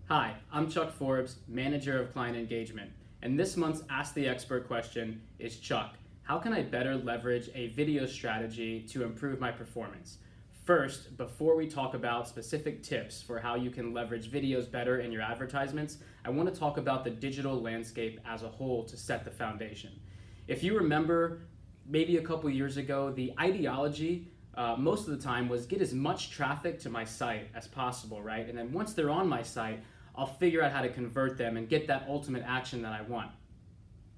Hi, I'm Chuck Forbes, Manager of Client Engagement, and this month's Ask the Expert question is, Chuck, how can I better leverage a video strategy to improve my performance? First, before we talk about specific tips for how you can leverage videos better in your advertisements, I want to talk about the digital landscape as a whole to set the foundation. If you remember, maybe a couple years ago, the ideology most of the time was get as much traffic to my site as possible, right? And then once they're on my site, I'll figure out how to convert them and get that ultimate action that I want.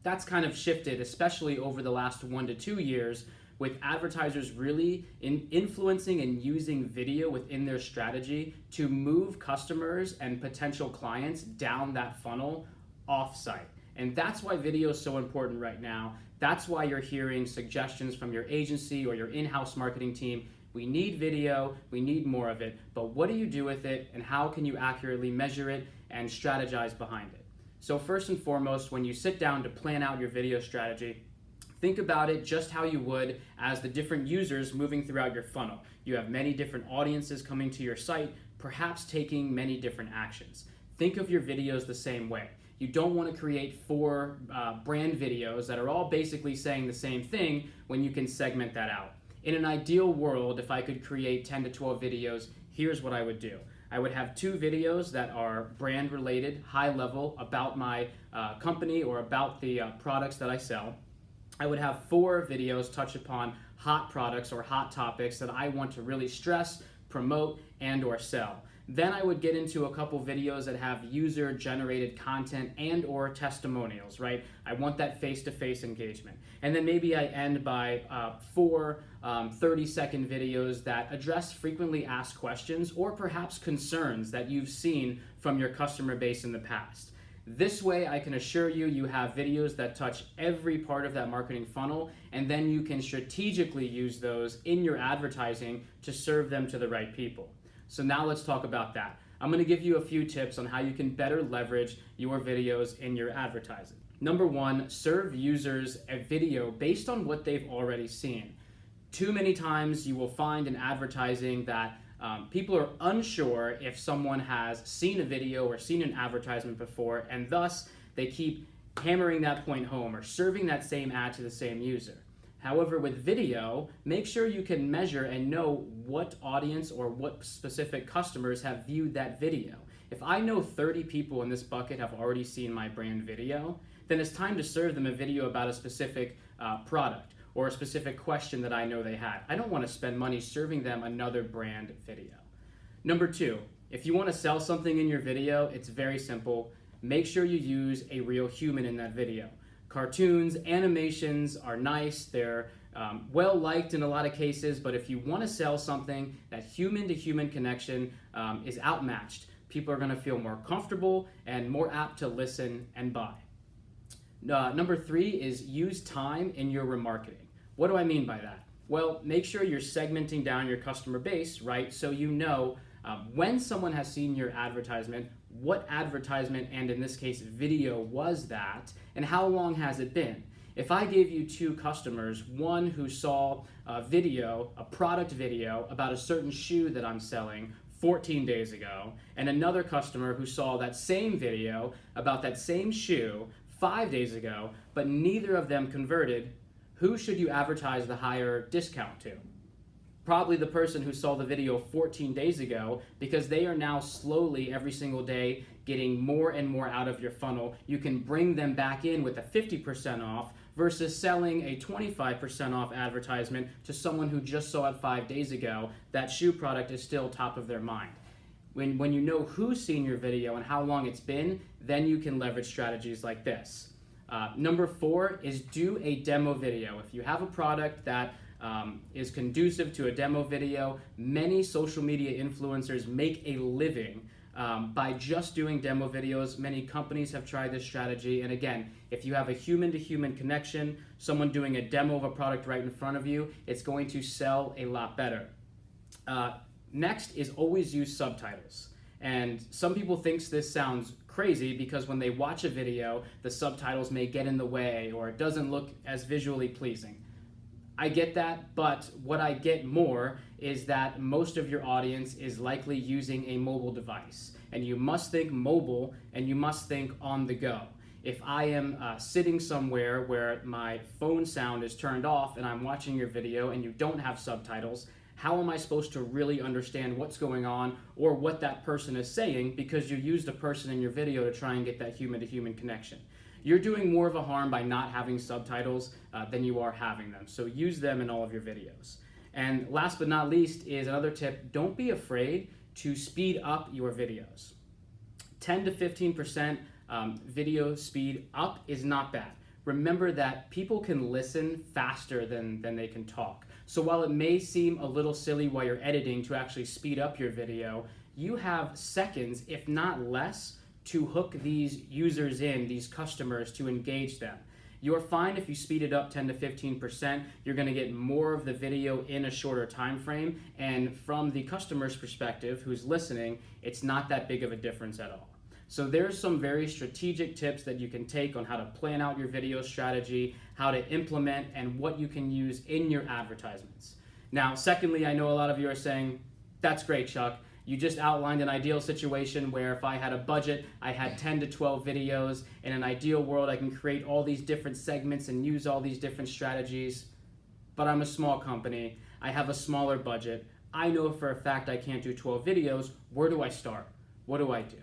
That's kind of shifted, especially over the last 1 to 2 years, with advertisers really influencing and using video within their strategy to move customers and potential clients down that funnel off-site. And that's why video is so important right now. That's why you're hearing suggestions from your agency or your in-house marketing team. We need video, we need more of it, but what do you do with it and how can you accurately measure it and strategize behind it? So first and foremost, when you sit down to plan out your video strategy, think about it just how you would as the different users moving throughout your funnel. You have many different audiences coming to your site, perhaps taking many different actions. Think of your videos the same way. You don't want to create 4 brand videos that are all basically saying the same thing when you can segment that out. In an ideal world, if I could create 10 to 12 videos, here's what I would do. I would have 2 videos that are brand related, high level, about my company or about the products that I sell. I would have 4 videos touch upon hot products or hot topics that I want to really stress, promote, and or sell. Then I would get into a couple videos that have user-generated content and or testimonials, right? I want that face-to-face engagement. And then maybe I end by 4 30-second videos that address frequently asked questions or perhaps concerns that you've seen from your customer base in the past. This way, I can assure you, you have videos that touch every part of that marketing funnel, and then you can strategically use those in your advertising to serve them to the right people. So now let's talk about that. I'm going to give you a few tips on how you can better leverage your videos in your advertising. Number 1, serve users a video based on what they've already seen. Too many times you will find in advertising that people are unsure if someone has seen a video or seen an advertisement before, and thus they keep hammering that point home or serving that same ad to the same user. However, with video, make sure you can measure and know what audience or what specific customers have viewed that video. If I know 30 people in this bucket have already seen my brand video, then it's time to serve them a video about a specific product or a specific question that I know they had. I don't want to spend money serving them another brand video. Number 2, if you want to sell something in your video, it's very simple. Make sure you use a real human in that video. Cartoons, animations are nice, they're well liked in a lot of cases, but if you want to sell something, that human-to-human connection is outmatched. People are going to feel more comfortable and more apt to listen and buy. Number 3 is use time in your remarketing. What do I mean by that? Well, make sure you're segmenting down your customer base, right? So you know when someone has seen your advertisement, what advertisement, and in this case video, was that, and how long has it been? If I gave you 2 customers, one who saw a video, a product video about a certain shoe that I'm selling 14 days ago, and another customer who saw that same video about that same shoe 5 days ago, but neither of them converted, who should you advertise the higher discount to? Probably the person who saw the video 14 days ago, because they are now slowly every single day getting more and more out of your funnel. You can bring them back in with a 50% off versus selling a 25% off advertisement to someone who just saw it 5 days ago. That shoe product is still top of their mind. When you know who's seen your video and how long it's been, then you can leverage strategies like this. Number 4 is do a demo video. If you have a product that is conducive to a demo video, many social media influencers make a living by just doing demo videos. Many companies have tried this strategy, and again, if you have a human-to-human connection, someone doing a demo of a product right in front of you, it's going to sell a lot better. Next is always use subtitles. And some people think this sounds crazy because when they watch a video, the subtitles may get in the way or it doesn't look as visually pleasing. I get that, but what I get more is that most of your audience is likely using a mobile device. And you must think mobile and you must think on the go. If I am sitting somewhere where my phone sound is turned off and I'm watching your video and you don't have subtitles, how am I supposed to really understand what's going on or what that person is saying because you used a person in your video to try and get that human-to-human connection? You're doing more of a harm by not having subtitles than you are having them. So use them in all of your videos. And last but not least is another tip, don't be afraid to speed up your videos. 10 to 15% video speed up is not bad. Remember that people can listen faster than they can talk. So while it may seem a little silly while you're editing to actually speed up your video, you have seconds, if not less, to hook these users in, these customers, to engage them. You're fine if you speed it up 10 to 15%. You're going to get more of the video in a shorter time frame, and from the customer's perspective who's listening, it's not that big of a difference at all. So there's some very strategic tips that you can take on how to plan out your video strategy, how to implement, and what you can use in your advertisements. Now, secondly, I know a lot of you are saying, that's great, Chuck. You just outlined an ideal situation where if I had a budget, I had 10 to 12 videos. In an ideal world, I can create all these different segments and use all these different strategies. But I'm a small company. I have a smaller budget. I know for a fact I can't do 12 videos. Where do I start? What do I do?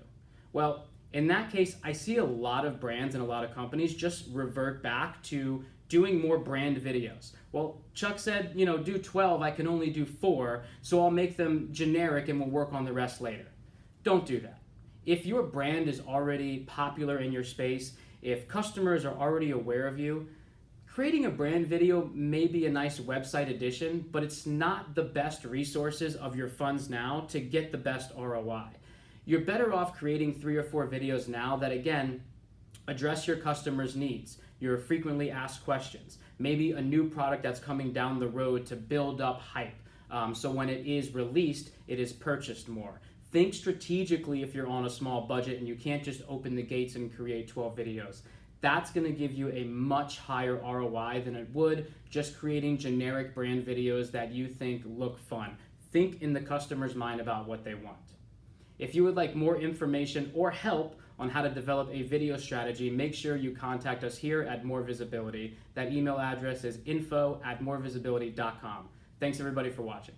Well, in that case, I see a lot of brands and a lot of companies just revert back to doing more brand videos. Well, Chuck said, do 12, I can only do 4, so I'll make them generic and we'll work on the rest later. Don't do that. If your brand is already popular in your space, if customers are already aware of you, creating a brand video may be a nice website addition, but it's not the best resources of your funds now to get the best ROI. You're better off creating 3 or 4 videos now that, again, address your customers' needs, your frequently asked questions, maybe a new product that's coming down the road to build up hype. So when it is released, it is purchased more. Think strategically if you're on a small budget and you can't just open the gates and create 12 videos. That's going to give you a much higher ROI than it would just creating generic brand videos that you think look fun. Think in the customer's mind about what they want. If you would like more information or help on how to develop a video strategy, make sure you contact us here at MoreVisibility. That email address is info@morevisibility.com. Thanks everybody for watching.